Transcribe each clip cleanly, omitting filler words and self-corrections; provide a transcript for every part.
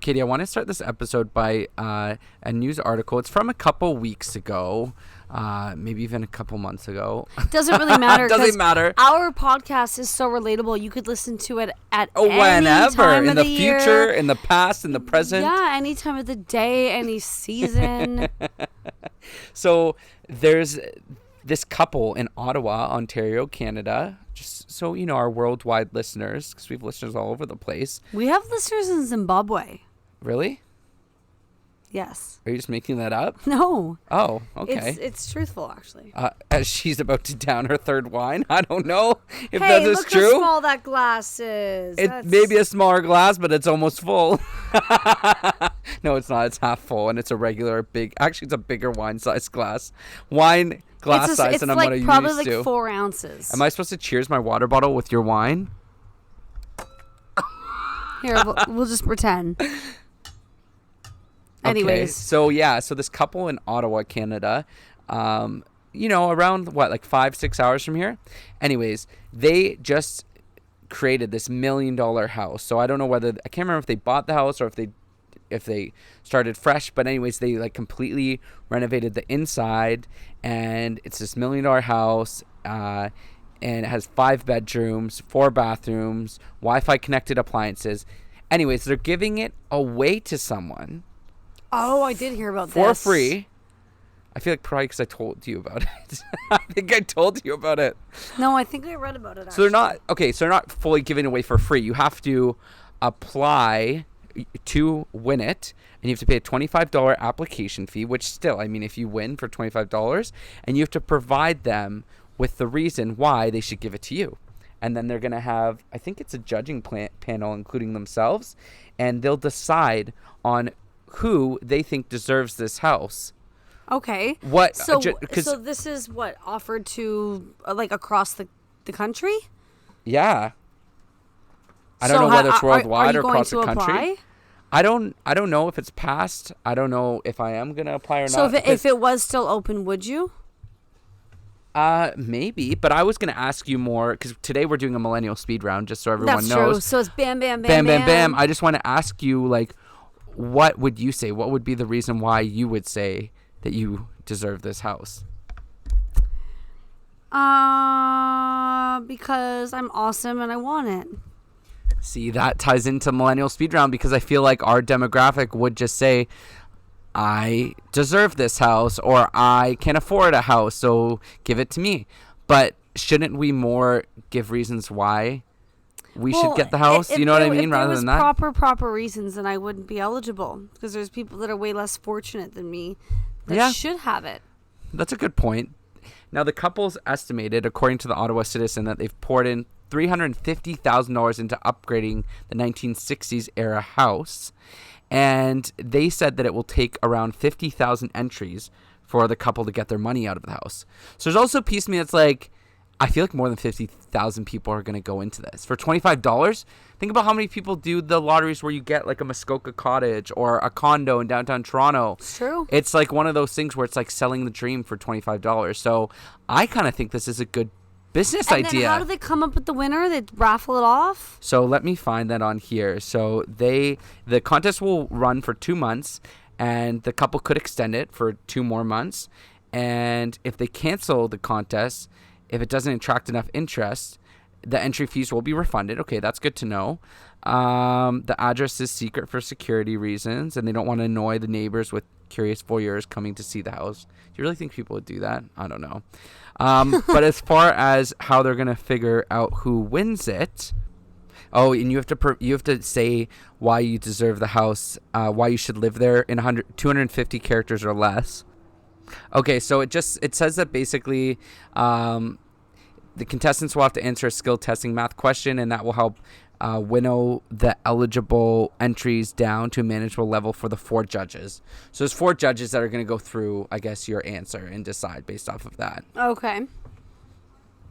Katie, I want to start this episode by a news article. It's from a couple weeks ago, maybe even a couple months ago. Doesn't really matter. Doesn't matter. Our podcast is so relatable. You could listen to it at whenever, any time in of the year. future, in the past, in the present. Yeah, any time of the day, any season. So there's this couple in Ottawa, Ontario, Canada. Just so you know, our worldwide listeners, because we have listeners all over the place. We have listeners in Zimbabwe. Really? Yes. Are you just making that up? No. Oh, okay. It's truthful, actually. As she's about to down her third wine. I don't know if hey, that is look true. How small that glass is. It may be a smaller glass, but it's almost full. No, it's not. It's half full, and it's a regular big. Actually, it's a bigger wine-sized glass. Wine glass size than I'm like what I probably used like to. 4 ounces. Am I supposed to cheers my water bottle with your wine? Here, we'll just pretend. Anyways. Okay. So this couple in Ottawa, Canada, around like 5-6 hours from here. Anyways, they just created this $1 million house. So I don't know I can't remember if they bought the house or if they started fresh, but anyways, they like completely renovated the inside, and it's this $1 million house, and it has 5 bedrooms, 4 bathrooms, Wi-Fi connected appliances. Anyways, they're giving it away to someone. Oh, I did hear about this. For free. I feel like probably because I told you about it. I think I told you about it. No, I think I read about it, actually. So they're not fully giving away for free. You have to apply to win it, and you have to pay a $25 application fee, which still, I mean, if you win for $25, and you have to provide them with the reason why they should give it to you. And then they're going to have, I think it's a judging panel, including themselves, and they'll decide on who they think deserves this house. Okay. What? So this is what offered to like across the country? Yeah. I don't know whether it's worldwide or across the country. Apply? I don't know if it's passed. I don't know if I am going to apply or not. So if it was still open, would you? Maybe, but I was going to ask you more because today we're doing a millennial speed round, just so everyone knows. That's true. So it's bam, bam, bam, bam, bam, bam. I just want to ask you, like, what would you say? What would be the reason why you would say that you deserve this house? Because I'm awesome and I want it. See, that ties into millennial speed round because I feel like our demographic would just say, I deserve this house, or I can afford a house, so give it to me. But shouldn't we more give reasons why we should get the house? You know what I mean? Rather than that. If there was proper reasons, then I wouldn't be eligible because there's people that are way less fortunate than me that should have it. That's a good point. Now, the couple's estimated, according to the Ottawa Citizen, that they've poured in $350,000 into upgrading the 1960s era house. And they said that it will take around 50,000 entries for the couple to get their money out of the house. So there's also a piece of me that's like, I feel like more than 50,000 people are going to go into this. For $25, think about how many people do the lotteries where you get like a Muskoka cottage or a condo in downtown Toronto. It's true. It's like one of those things where it's like selling the dream for $25. So I kind of think this is a good business idea. And then how do they come up with the winner? They raffle it off? So let me find that on here. So the contest will run for 2 months, and the couple could extend it for 2 more months. And if they cancel the contest, if it doesn't attract enough interest, the entry fees will be refunded. Okay, that's good to know. The address is secret for security reasons, and they don't want to annoy the neighbors with curious voyeurs coming to see the house. Do you really think people would do that? I don't know. But as far as how they're going to figure out who wins it, and you have to say why you deserve the house, why you should live there in 250 characters or less. Okay, so it says that basically the contestants will have to answer a skill testing math question, and that will help winnow the eligible entries down to a manageable level for the 4 judges. So there's 4 judges that are going to go through, I guess, your answer and decide based off of that. Okay.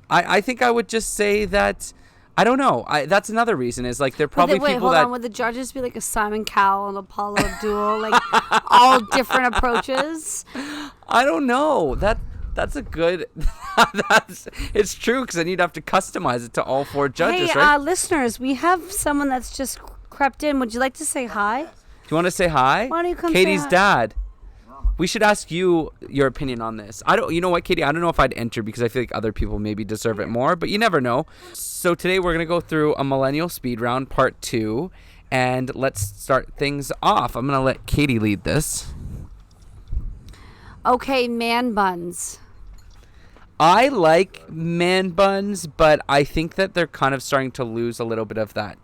I think I would just say that, I don't know. That's another reason is like they're probably people that... Would the judges be like a Simon Cowell and Apollo Abdul, like all different approaches? I don't know. That's a good... it's true, because then you'd have to customize it to all 4 judges, right? Listeners, we have someone that's just crept in. Would you like to say hi? Do you want to say hi? Why don't you come Katie's say hi? dad. We should ask you your opinion on this. You know what, Katie? I don't know if I'd enter because I feel like other people maybe deserve it more, but you never know. So today we're going to go through a Millennial Speed Round Part 2, and let's start things off. I'm going to let Katie lead this. Okay, man buns. I like man buns, but I think that they're kind of starting to lose a little bit of that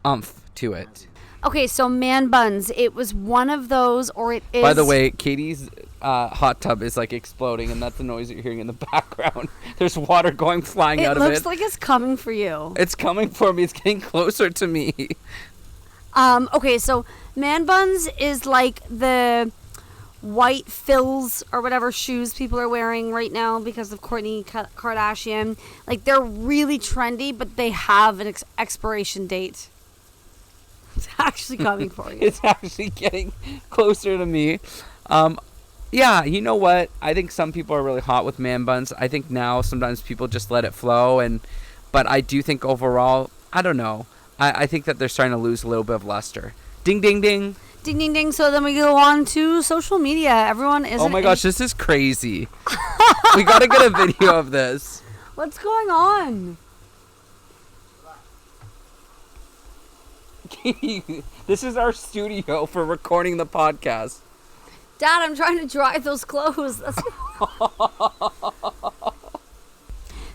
oomph to it. Okay, so man buns. It was one of those, or it is. By the way, Katie's hot tub is like exploding, and that's the noise you're hearing in the background. There's water going flying out of it. It looks like it's coming for you. It's coming for me. It's getting closer to me. Okay, so man buns is like the white fills or whatever shoes people are wearing right now because of Kourtney Kardashian. Like, they're really trendy, but they have an expiration date. It's actually coming for you. It's actually getting closer to me. Yeah, you know what? I think some people are really hot with man buns. I think now sometimes people just let it flow. But I do think overall, I don't know. I think that they're starting to lose a little bit of luster. Ding, ding, ding. Ding, ding, ding. So then we go on to social media. Everyone is. Oh my gosh, this is crazy. We got to get a video of this. What's going on? This is our studio for recording the podcast. Dad, I'm trying to dry those clothes.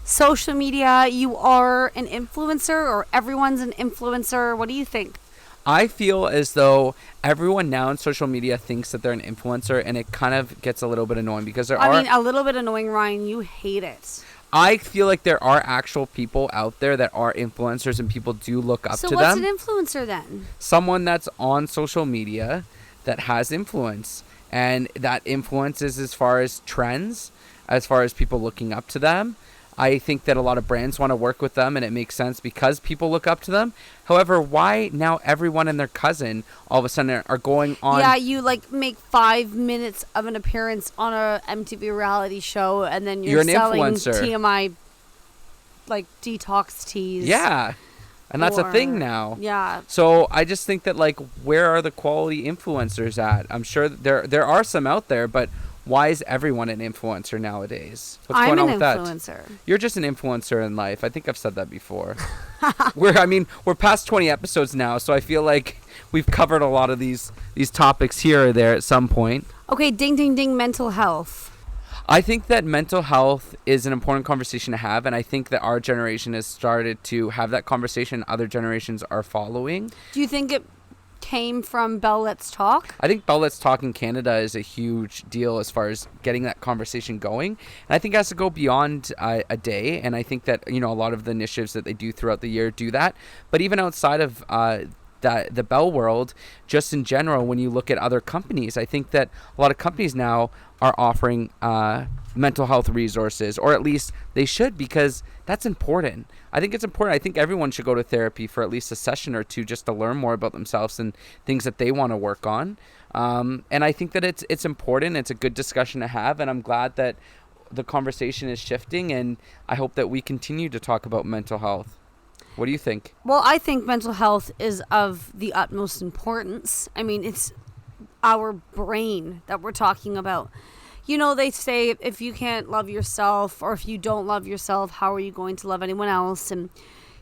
Social media, you are an influencer, or everyone's an influencer. What do you think? I feel as though everyone now on social media thinks that they're an influencer, and it kind of gets a little bit annoying because I mean, a little bit annoying, Ryan. You hate it. I feel like there are actual people out there that are influencers, and people do look up to them. So what's an influencer then? Someone that's on social media that has influence, and that influence is as far as trends, as far as people looking up to them. I think that a lot of brands want to work with them, and it makes sense because people look up to them. However, why now everyone and their cousin all of a sudden are going on? Yeah, you like make 5 minutes of an appearance on a MTV reality show, and then you're an selling influencer. TMI, like detox teas. Yeah, and that's a thing now. Yeah. So I just think that, like, where are the quality influencers at? I'm sure there are some out there, but why is everyone an influencer nowadays? What's going on with that? I'm an influencer. You're just an influencer in life. I think I've said that before. We're past 20 episodes now, so I feel like we've covered a lot of these topics here or there at some point. Okay, ding, ding, ding, mental health. I think that mental health is an important conversation to have, and I think that our generation has started to have that conversation. Other generations are following. Do you think it came from Bell Let's Talk? I think Bell Let's Talk in Canada is a huge deal as far as getting that conversation going. And I think it has to go beyond a day. And I think that, a lot of the initiatives that they do throughout the year do that. But even outside of the Bell world, just in general, when you look at other companies, I think that a lot of companies now are offering mental health resources, or at least they should, because that's important. I think it's important. I think everyone should go to therapy for at least a session or two just to learn more about themselves and things that they want to work on. And I think that it's important. It's a good discussion to have, and I'm glad that the conversation is shifting, and I hope that we continue to talk about mental health. What do you think? Well, I think mental health is of the utmost importance. I mean, it's our brain that we're talking about. They say if you can't love yourself, or if you don't love yourself, how are you going to love anyone else? And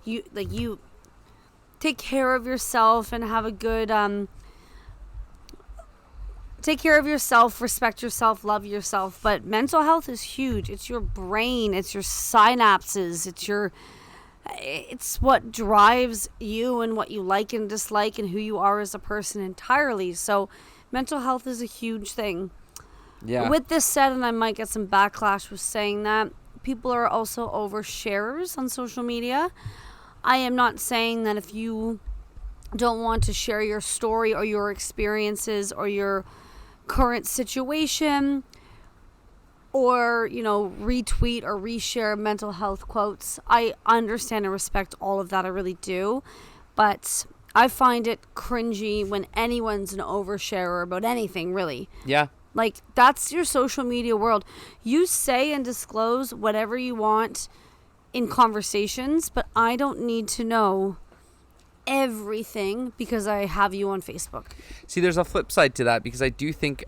you take care of yourself and have a good take care of yourself, respect yourself, love yourself. But mental health is huge. It's your brain, it's your synapses, it's what drives you and what you like and dislike and who you are as a person entirely. So mental health is a huge thing. Yeah. With this said, and I might get some backlash with saying that, people are also oversharers on social media. I am not saying that if you don't want to share your story or your experiences or your current situation, or retweet or reshare mental health quotes, I understand and respect all of that. I really do. But I find it cringy when anyone's an oversharer about anything, really. Yeah. Like, that's your social media world. You say and disclose whatever you want in conversations, but I don't need to know everything because I have you on Facebook. See, there's a flip side to that, because I do think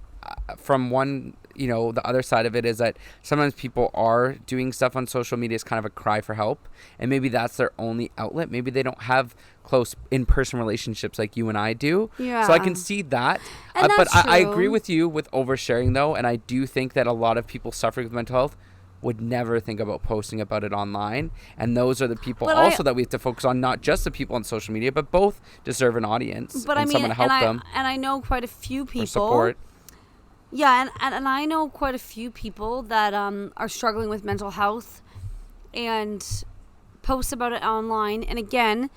from one, the other side of it is that sometimes people are doing stuff on social media as kind of a cry for help, and maybe that's their only outlet. Maybe they don't have close in-person relationships like you and I do. Yeah. So I can see that. And But that's I true. agree with you with oversharing, though, and I do think that a lot of people suffering with mental health would never think about posting about it online. And those are the people that we have to focus on, not just the people on social media, but both deserve an audience But and someone to help them. And I know quite a few people. For support. Yeah, and I know quite a few people that are struggling with mental health and post about it online. And again,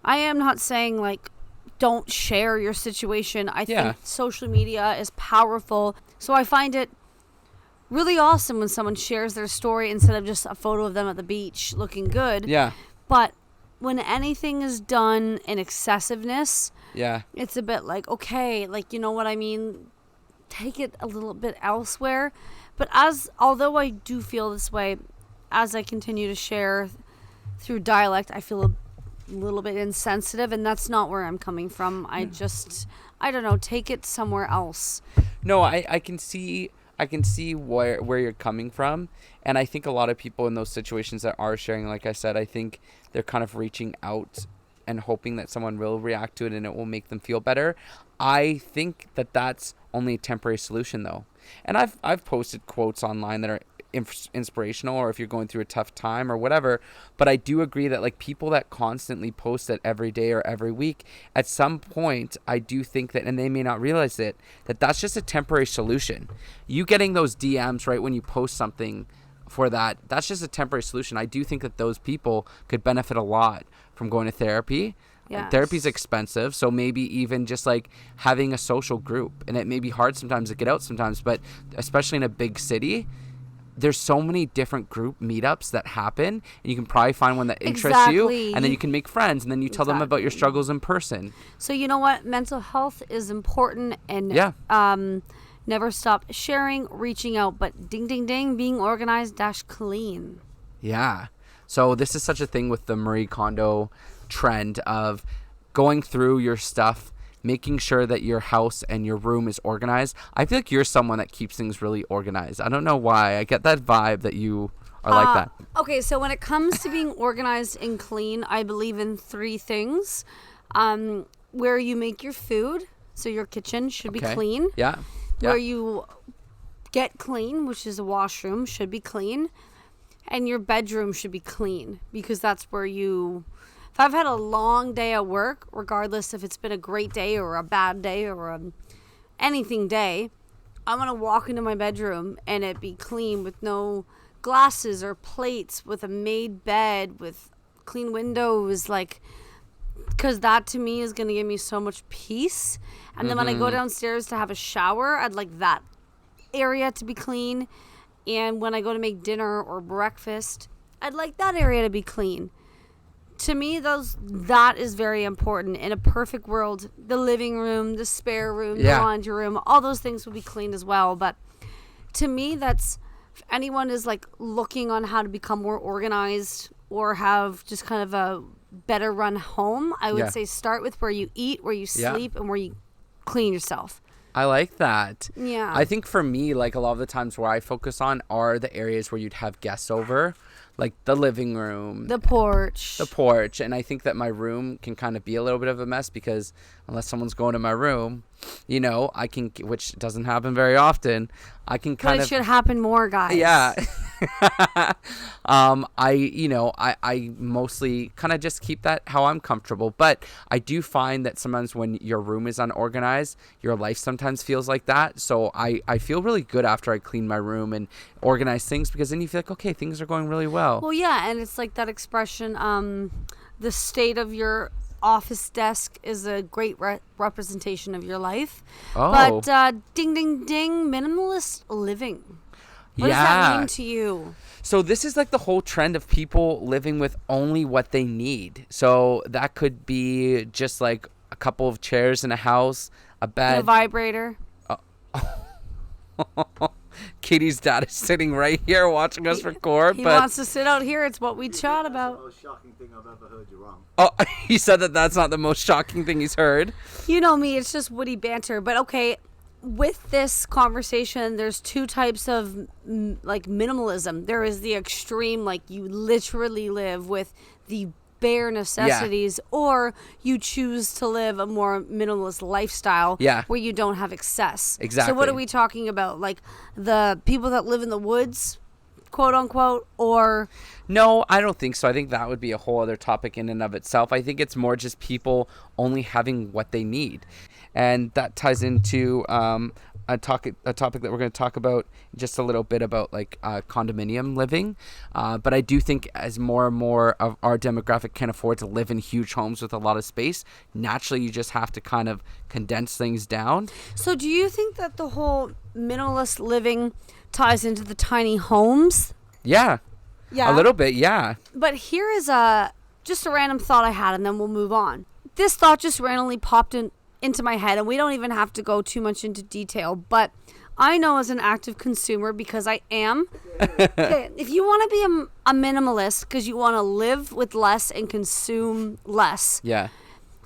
I am not saying like don't share your situation. I think social media is powerful. So I find it really awesome when someone shares their story instead of just a photo of them at the beach looking good. Yeah. But when anything is done in excessiveness, it's a bit like, okay, like, you know what I mean? Take it a little bit elsewhere. But although I do feel this way, as I continue to share through dialect, I feel a little bit insensitive, and that's not where I'm coming from. I don't know, take it somewhere else. No, I can see where you're coming from, and I think a lot of people in those situations that are sharing, like I said, I think they're kind of reaching out and hoping that someone will react to it and it will make them feel better. I think that that's only a temporary solution, though. And I've posted quotes online that are inspirational, or if you're going through a tough time or whatever, but I do agree that like people that constantly post it every day or every week, at some point I do think that, and they may not realize it, that that's just a temporary solution. You getting those DMs right when you post something for that's just a temporary solution. I do think that those people could benefit a lot from going to therapy. Yes. Therapy's expensive, so maybe even just like having a social group, and it may be hard sometimes to get out sometimes, but especially in a big city, there's so many different group meetups that happen, and you can probably find one that interests you, and then you can make friends, and then you tell them about your struggles in person. So you know what? Mental health is important, and never stop sharing, reaching out, but ding, ding, ding, being organized - clean. Yeah. So this is such a thing with the Marie Kondo trend of going through your stuff, making sure that your house and your room is organized. I feel like you're someone that keeps things really organized. I don't know why. I get that vibe that you are like that. Okay, so when it comes to being organized and clean, I believe in 3 things. Where you make your food, so your kitchen should be clean. Yeah. Where you get clean, which is a washroom, should be clean. And your bedroom should be clean, because that's where if I've had a long day at work, regardless if it's been a great day or a bad day or anything day, I'm going to walk into my bedroom and it be clean with no glasses or plates, with a made bed, with clean windows, because that to me is going to give me so much peace. And then when I go downstairs to have a shower, I'd like that area to be clean. And when I go to make dinner or breakfast, I'd like that area to be clean. To me, that is very important. In a perfect world, the living room, the spare room, the laundry room, all those things would be clean as well. But to me, if anyone is like looking on how to become more organized or have just kind of a better run home, I would say start with where you eat, where you sleep, and where you clean yourself. I like that. Yeah. I think for me, like a lot of the times where I focus on are the areas where you'd have guests over, like the living room, the porch. And I think that my room can kind of be a little bit of a mess, because unless someone's going to my room, I can, which doesn't happen very often, I can kind of. But it should happen more, guys. Yeah. I mostly kind of just keep that how I'm comfortable, but I do find that sometimes when your room is unorganized, your life sometimes feels like that. So I feel really good after I clean my room and organize things, because then you feel like, okay, things are going really well. Well, yeah, and it's like that expression, the state of your office desk is a great representation of your life. Oh. But ding, ding, ding, minimalist living. What does that mean to you? So this is like the whole trend of people living with only what they need. So that could be just like a couple of chairs in a house, a bed. And a vibrator. Katie's dad is sitting right here watching us record. He but wants to sit out here. It's what we chat about. That's the most shocking thing I've ever heard you wrong. Oh, he said that that's not the most shocking thing he's heard. You know me, it's just witty banter. But okay, with this conversation, there's two types of like minimalism. There is the extreme, like you literally live with the bare necessities, or you choose to live a more minimalist lifestyle where you don't have excess. Exactly. So what are we talking about? Like the people that live in the woods, quote unquote, or... No, I don't think so. I think that would be a whole other topic in and of itself. I think it's more just people only having what they need. And that ties into a topic that we're going to talk about just a little bit about, like condominium living. But I do think as more and more of our demographic can afford to live in huge homes with a lot of space, naturally you just have to kind of condense things down. So do you think that the whole minimalist living ties into the tiny homes? Yeah. Yeah. A little bit, yeah. But here is just a random thought I had, and then we'll move on. This thought just randomly popped into my head, and we don't even have to go too much into detail, but I know as an active consumer, because I am, okay, if you want to be a minimalist because you want to live with less and consume less, Yeah.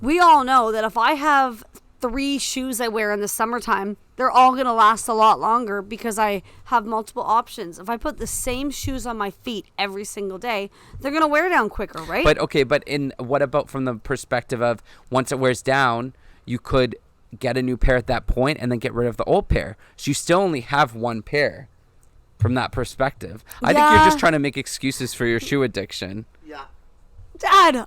we all know that if I have 3 shoes I wear in the summertime, they're all going to last a lot longer because I have multiple options. If I put the same shoes on my feet every single day, they're going to wear down quicker, right? But okay, what about from the perspective of once it wears down, you could get a new pair at that point and then get rid of the old pair. So you still only have one pair from that perspective. I think you're just trying to make excuses for your shoe addiction. Yeah. Dad!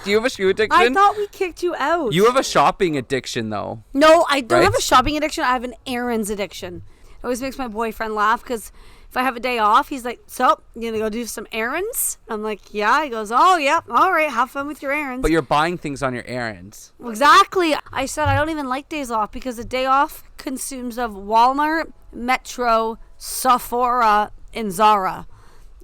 Do you have a shoe addiction? I thought we kicked you out. You have a shopping addiction, though. No, I don't Right? have a shopping addiction. I have an errands addiction. It always makes my boyfriend laugh because if I have a day off, he's like, so, you going to go do some errands? I'm like, yeah. He goes, oh, yeah. All right. Have fun with your errands. But you're buying things on your errands. Exactly. I said I don't even like days off because a day off consumes of Walmart, Metro, Sephora, and Zara.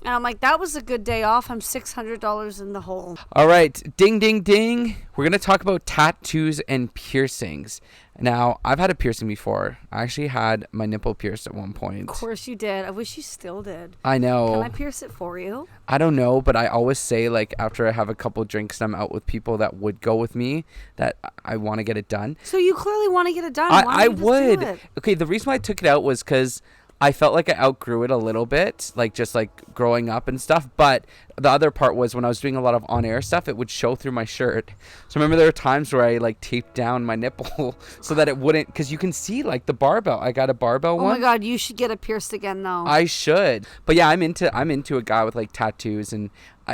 And I'm like, that was a good day off. I'm $600 in the hole. All right. Ding, ding, ding. We're going to talk about tattoos and piercings. Now, I've had a piercing before. I actually had my nipple pierced at one point. Of course you did. I wish you still did. I know. Can I pierce it for you? I don't know, but I always say, like, after I have a couple drinks and I'm out with people that would go with me, that I want to get it done. So you clearly want to get it done. I don't you just would. do it? Okay, the reason why I took it out was because I felt like I outgrew it a little bit, like just like growing up and stuff. But the other part was when I was doing a lot of on-air stuff, it would show through my shirt. So remember there were times where I like taped down my nipple so that it wouldn't, because you can see like the barbell. I got a barbell one. Oh my God, you should get it pierced again though. I should. But yeah, I'm into a guy with like tattoos, and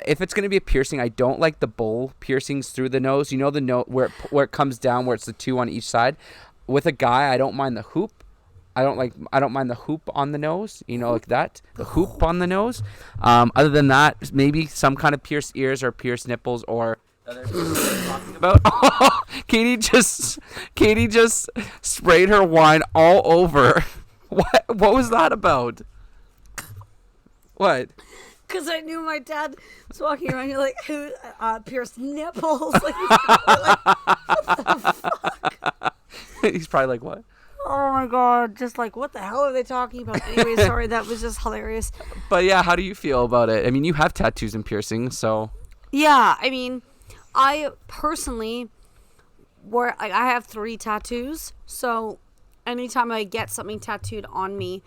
if it's gonna be a piercing, I don't like the bowl piercings through the nose. You know the nose where it comes down, where it's the 2 on each side. With a guy, I don't mind the hoop. I don't mind the hoop on the nose, you know, like that. The hoop on the nose. Other than that, maybe some kind of pierced ears or pierced nipples or other talking about. Katie just sprayed her wine all over. What was that about? What? Because I knew my dad was walking around. You're like, who pierced nipples? Like, what the fuck? He's probably like, what? Oh my God, just like, what the hell are they talking about? Anyway, sorry, that was just hilarious. But yeah, how do you feel about it? I mean, you have tattoos and piercings, so. Yeah, I mean, I personally, I have 3 tattoos, so anytime I get something tattooed on me,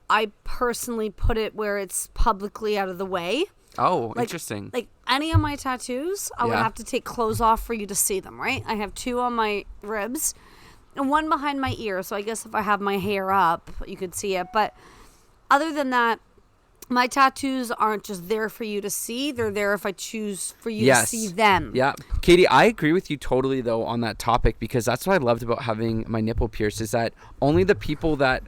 I personally put it where it's publicly out of the way. Oh, Like, interesting. Like any of my tattoos, I would Yeah. have to take clothes off for you to see them, right? I have 2 on my ribs and 1 behind my ear. So I guess if I have my hair up, you could see it. But other than that, my tattoos aren't just there for you to see. They're there if I choose for you to see them. Yeah. Katie, I agree with you totally, though, on that topic, because that's what I loved about having my nipple pierced, is that only the people that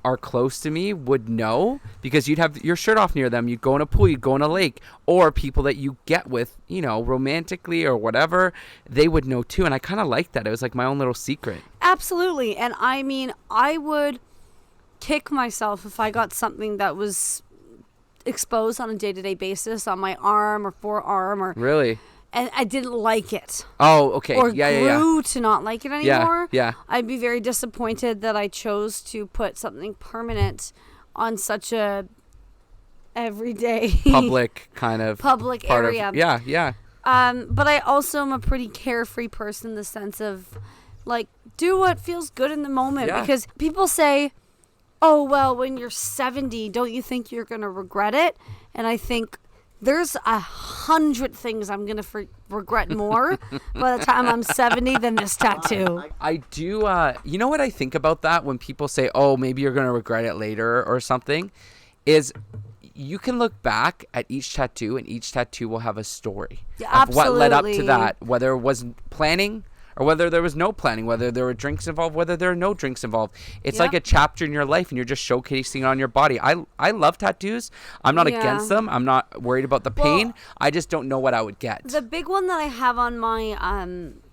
are close to me would know, because you'd have your shirt off near them. You'd go in a pool, you'd go in a lake, or people that you get with, you know, romantically or whatever, they would know too. And I kind of liked that. It was like my own little secret. Absolutely. And I mean, I would kick myself if I got something that was exposed on a day-to-day basis on my arm or forearm, or Really? and I didn't like it. Oh, okay. Or Yeah. grew to not like it anymore. Yeah. I'd be very disappointed that I chose to put something permanent on such a everyday public kind of public part area. of, yeah. But I also am a pretty carefree person in the sense of, like, do what feels good in the moment. Yeah. Because people say, oh, well, when you're 70, don't you think you're going to regret it? And I think there's 100 things I'm going to regret more by the time I'm 70 than this tattoo. I do, you know what I think about that when people say, oh, maybe you're going to regret it later or something, is you can look back at each tattoo, and each tattoo will have a story of what led up to that, whether it was planning or whether there was no planning, whether there were drinks involved, whether there are no drinks involved. It's like a chapter in your life, and you're just showcasing it on your body. I love tattoos. I'm not against them. I'm not worried about the pain. I just don't know what I would get. The big one that I have on my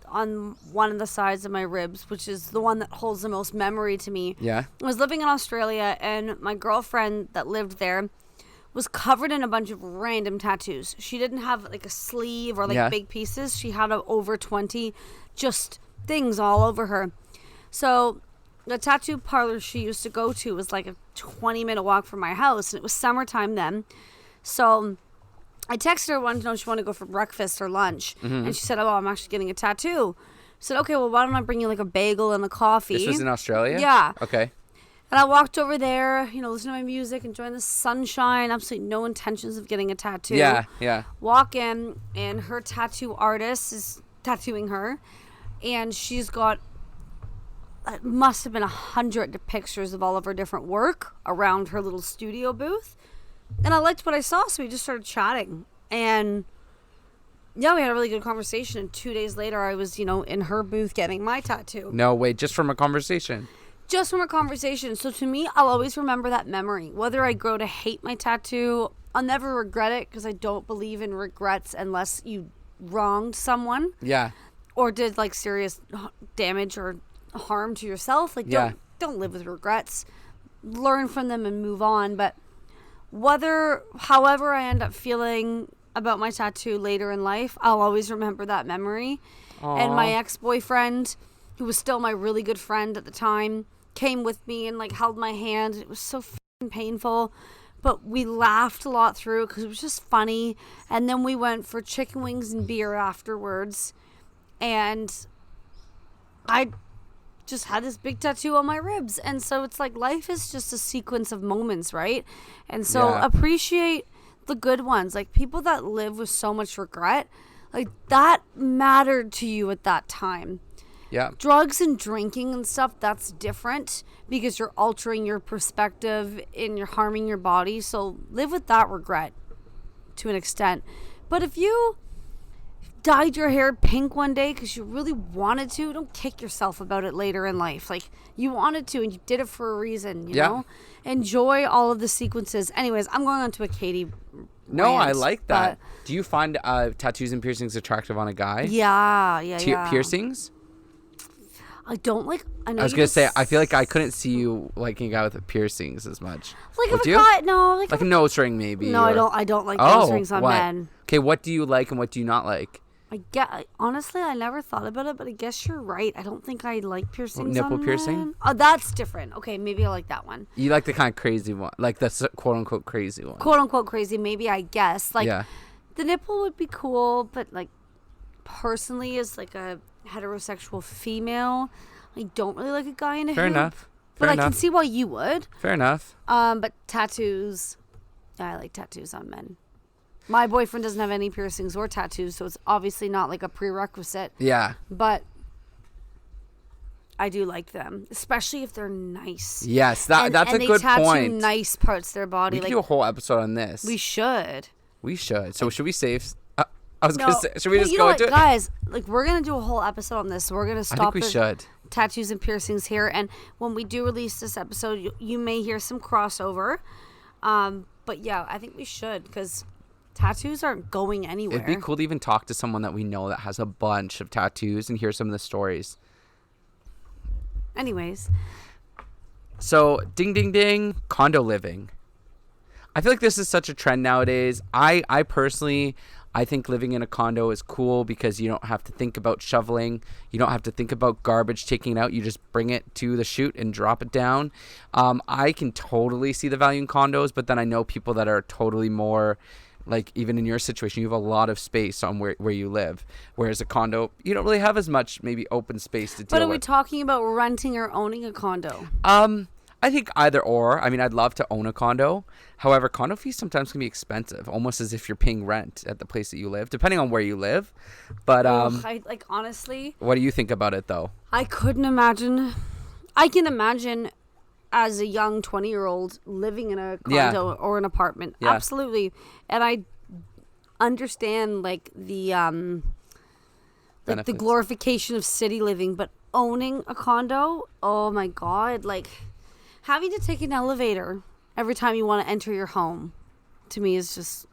on one of the sides of my ribs, which is the one that holds the most memory to me. Yeah. I was living in Australia, and my girlfriend that lived there was covered in a bunch of random tattoos. She didn't have like a sleeve or like big pieces. She had over 20 just things all over her. So the tattoo parlor she used to go to was like a 20-minute walk from my house, and it was summertime then. So I texted her wanted to know if she wanted to go for breakfast or lunch. And she said, oh, I'm actually getting a tattoo. I said, okay, well, why don't I bring you like a bagel and a coffee? This was in Australia? Yeah. Okay. And I walked over there, listening to my music, enjoying the sunshine, absolutely no intentions of getting a tattoo. Yeah. Walk in, and her tattoo artist is tattooing her, and she's got, it must have been 100 pictures of all of her different work around her little studio booth. And I liked what I saw, so we just started chatting. And yeah, we had a really good conversation. And 2 days later, I was, in her booth getting my tattoo. No way, just from a conversation. Just from a conversation. So to me, I'll always remember that memory. Whether I grow to hate my tattoo, I'll never regret it, because I don't believe in regrets unless you wronged someone. Yeah. Or did like serious damage or harm to yourself. Like don't live with regrets. Learn from them and move on. But however I end up feeling about my tattoo later in life, I'll always remember that memory. Aww. And my ex-boyfriend, who was still my really good friend at the time, came with me and like held my hand. It was so f***ing painful, but we laughed a lot through because it was just funny. And then we went for chicken wings and beer afterwards, and I just had this big tattoo on my ribs. And so it's like life is just a sequence of moments, right? And so appreciate the good ones. Like people that live with so much regret, like that mattered to you at that time. Yeah. Drugs and drinking and stuff, that's different because you're altering your perspective and you're harming your body. So live with that regret to an extent. But if you dyed your hair pink one day because you really wanted to, don't kick yourself about it later in life. Like you wanted to and you did it for a reason, you know? Enjoy all of the sequences. Anyways, I'm going on to a Katie No, rant, I like that. Do you find tattoos and piercings attractive on a guy? Yeah. Piercings? I don't like. I was gonna say I feel like I couldn't see you liking a guy with piercings as much. Like if a guy, no, like a nose ring maybe. No, I don't like nose rings on men. Okay, what do you like and what do you not like? Honestly, I never thought about it, but I guess you're right. I don't think I like piercings. Nipple on piercing? Men. Oh, that's different. Okay, maybe I like that one. You like the kind of crazy one, like the quote unquote crazy one. Quote unquote crazy, maybe I guess. Like the nipple would be cool, but like personally, as like a heterosexual female, I don't really like a guy in a Fair hoop. enough. But I can see why you would. Fair enough. But tattoos, I like tattoos on men. My boyfriend doesn't have any piercings or tattoos, so it's obviously not like a prerequisite. Yeah. But I do like them, especially if they're nice. Yes, that's a good point. And they tattoo nice parts of their body. We could do a whole episode on this. We should. So should we save... I was going to say, should we just go into it? Guys, like we're going to do a whole episode on this. So we're going to stop should. Tattoos and piercings here. And when we do release this episode, you may hear some crossover. But yeah, I think we should because tattoos aren't going anywhere. It'd be cool to even talk to someone that we know that has a bunch of tattoos and hear some of the stories. Anyways. So, ding, ding, ding, condo living. I feel like this is such a trend nowadays. I personally, I think living in a condo is cool because you don't have to think about shoveling. You don't have to think about garbage taking it out. You just bring it to the chute and drop it down. I can totally see the value in condos, but then I know people that are totally more, like even in your situation, you have a lot of space on where you live. Whereas a condo, you don't really have as much maybe open space to deal with. But are we talking about renting or owning a condo? I think either or. I mean, I'd love to own a condo. However, condo fees sometimes can be expensive, almost as if you're paying rent at the place that you live, depending on where you live. But honestly, what do you think about it though? I couldn't imagine. I can imagine as a young 20-year-old living in a condo or an apartment. Yeah. Absolutely. And I understand like the glorification of city living, but owning a condo, oh my God, like having to take an elevator every time you want to enter your home, to me is just...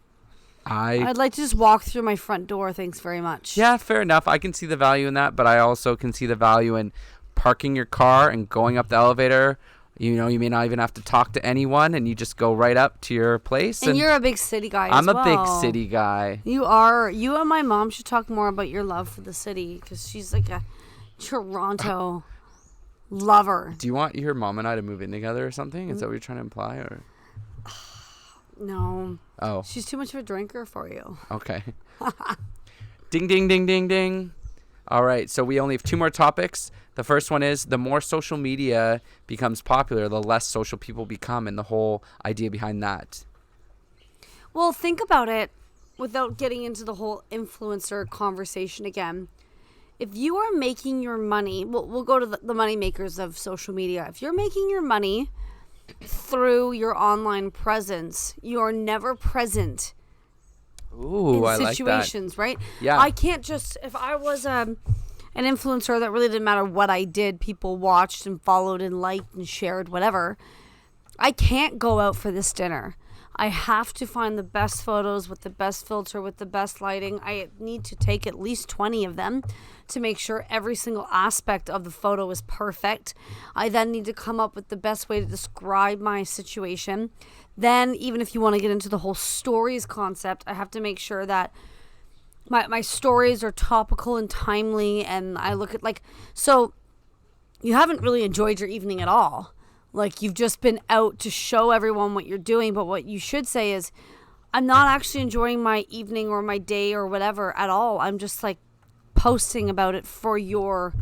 I'd like to just walk through my front door, thanks very much. Yeah, fair enough. I can see the value in that, but I also can see the value in parking your car and going up the elevator. You know, you may not even have to talk to anyone, and you just go right up to your place. And you're a big city guy as well. I'm a big city guy. You are. You and my mom should talk more about your love for the city, because she's like a Toronto... lover. Do you want your mom and I to move in together or something? Is that what you're trying to imply? Or no. Oh. She's too much of a drinker for you. Okay. Ding, ding, ding, ding, ding. All right. So we only have 2 more topics. The first one is the more social media becomes popular, the less social people become, and the whole idea behind that. Well, think about it without getting into the whole influencer conversation again. If you are making your money, we'll go to the money makers of social media. If you're making your money through your online presence, you're never present in situations, right? Yeah. I can't just, if I was an influencer that really didn't matter what I did, people watched and followed and liked and shared, whatever. I can't go out for this dinner. I have to find the best photos with the best filter, with the best lighting. I need to take at least 20 of them to make sure every single aspect of the photo is perfect. I then need to come up with the best way to describe my situation. Then, even if you want to get into the whole stories concept, I have to make sure that my stories are topical and timely. And I look at so you haven't really enjoyed your evening at all. Like, you've just been out to show everyone what you're doing. But what you should say is, I'm not actually enjoying my evening or my day or whatever at all. I'm just posting about it for your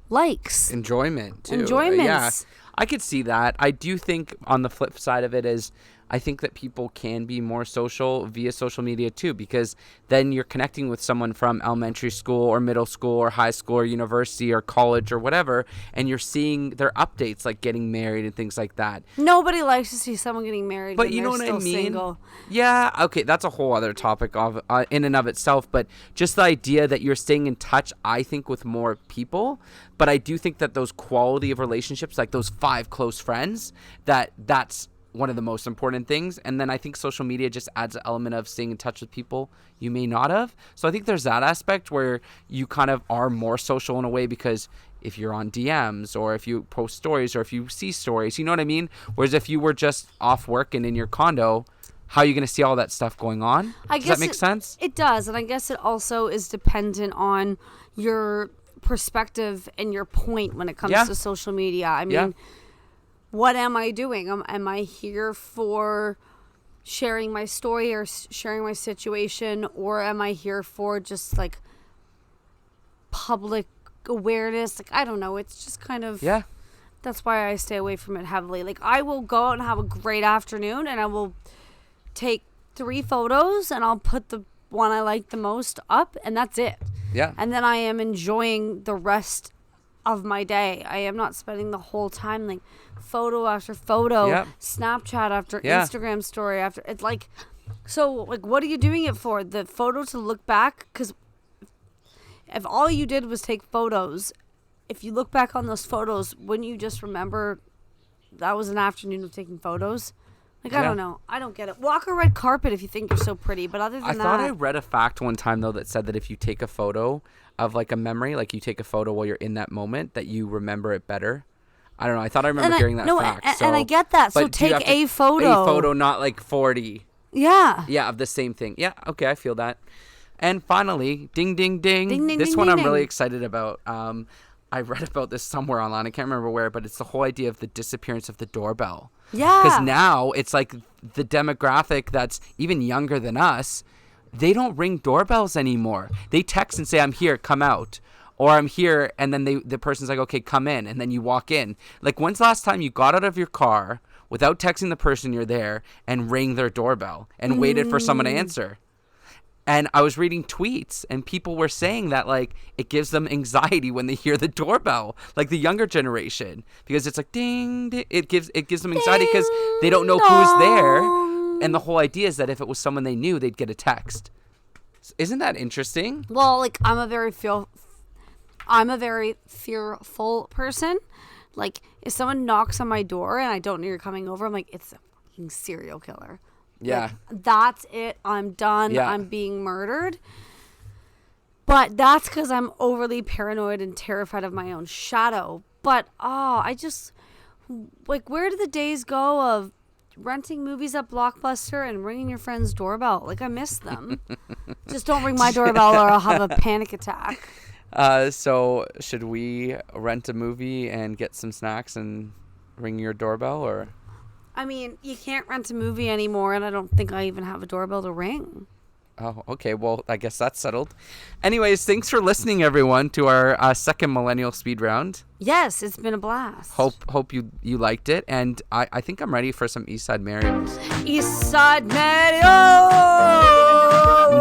likes. Enjoyment, too. Enjoyments. Yeah, I could see that. I do think on the flip side of it is, I think that people can be more social via social media too, because then you're connecting with someone from elementary school or middle school or high school or university or college or whatever, and you're seeing their updates like getting married and things like that. Nobody likes to see someone getting married, but you know what I mean? Single. Yeah, okay, that's a whole other topic of in and of itself, but just the idea that you're staying in touch, I think, with more people. But I do think that those quality of relationships, like those 5 close friends, that's one of the most important things. And then I think social media just adds an element of staying in touch with people you may not have. So I think there's that aspect where you kind of are more social in a way, because if you're on DMs or if you post stories or if you see stories, you know what I mean? Whereas if you were just off work and in your condo, how are you going to see all that stuff going on? Does that make sense? It does. And I guess it also is dependent on your perspective and your point when it comes to social media. I mean, what am I doing? Am I here for sharing my story or sharing my situation, or am I here for just public awareness? I don't know. It's just kind of... Yeah. That's why I stay away from it heavily. I will go out and have a great afternoon, and I will take 3 photos, and I'll put the one I like the most up, and that's it. Yeah. And then I am enjoying the rest of my day. I am not spending the whole time photo after photo, Snapchat after Instagram story after. It's so what are you doing it for? The photo to look back? Because if all you did was take photos, if you look back on those photos, wouldn't you just remember that was an afternoon of taking photos? I don't know. I don't get it. Walk a red carpet if you think you're so pretty, but other than that... I thought I read a fact one time, though, that said that if you take a photo of a memory, you take a photo while you're in that moment, that you remember it better. I don't know. I thought I remember hearing that fact. And I get that. So take a photo. A photo, not 40. Yeah. Yeah, of the same thing. Yeah, okay, I feel that. And finally, ding, ding, ding. Ding, ding, This ding, one ding, I'm really ding. excited about. I read about this somewhere online. I can't remember where, but it's the whole idea of the disappearance of the doorbell. Yeah. Because now it's like the demographic that's even younger than us, they don't ring doorbells anymore. They text and say, I'm here, come out. Or I'm here, and then the person's like, okay, come in, and then you walk in. Like, when's the last time you got out of your car without texting the person you're there and rang their doorbell and waited for someone to answer? And I was reading tweets, and people were saying that, like, it gives them anxiety when they hear the doorbell, like the younger generation, because it's like, ding, ding. It gives them anxiety because they don't know who's there. And the whole idea is that if it was someone they knew, they'd get a text. Isn't that interesting? Well, like, I'm a very fearful person. Like, if someone knocks on my door and I don't know you're coming over, I'm like, it's a fucking serial killer. Yeah. Like, that's it. I'm done. Yeah. I'm being murdered. But that's because I'm overly paranoid and terrified of my own shadow. But, I just, like, where do the days go of renting movies at Blockbuster and ringing your friend's doorbell? Like, I miss them. Just don't ring my doorbell or I'll have a panic attack. So should we rent a movie and get some snacks and ring your doorbell, or? I mean, you can't rent a movie anymore, and I don't think I even have a doorbell to ring. Oh, okay. Well, I guess that's settled. Anyways, thanks for listening, everyone, to our second Millennial Speed Round. Yes, it's been a blast. Hope you liked it, and I think I'm ready for some Eastside Mario's. Eastside Mario!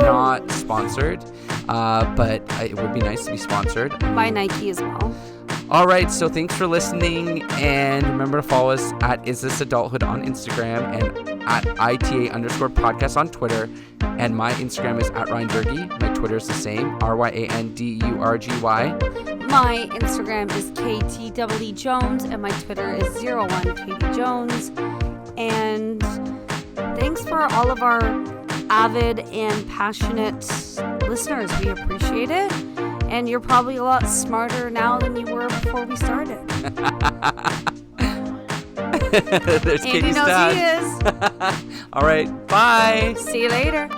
Not sponsored, but it would be nice to be sponsored. By Nike as well. All right, so thanks for listening, and remember to follow us at Is This Adulthood on Instagram and at ITA_podcast on Twitter, and my Instagram is at Ryan Durgy. My Twitter is the same, RyanDurgy. My Instagram is KTWE Jones, and my Twitter is 01KTJones. And thanks for all of our avid and passionate listeners. We appreciate it. And you're probably a lot smarter now than you were before we started. There's Andy Katie's knows dad. he is. All right, bye. See you later.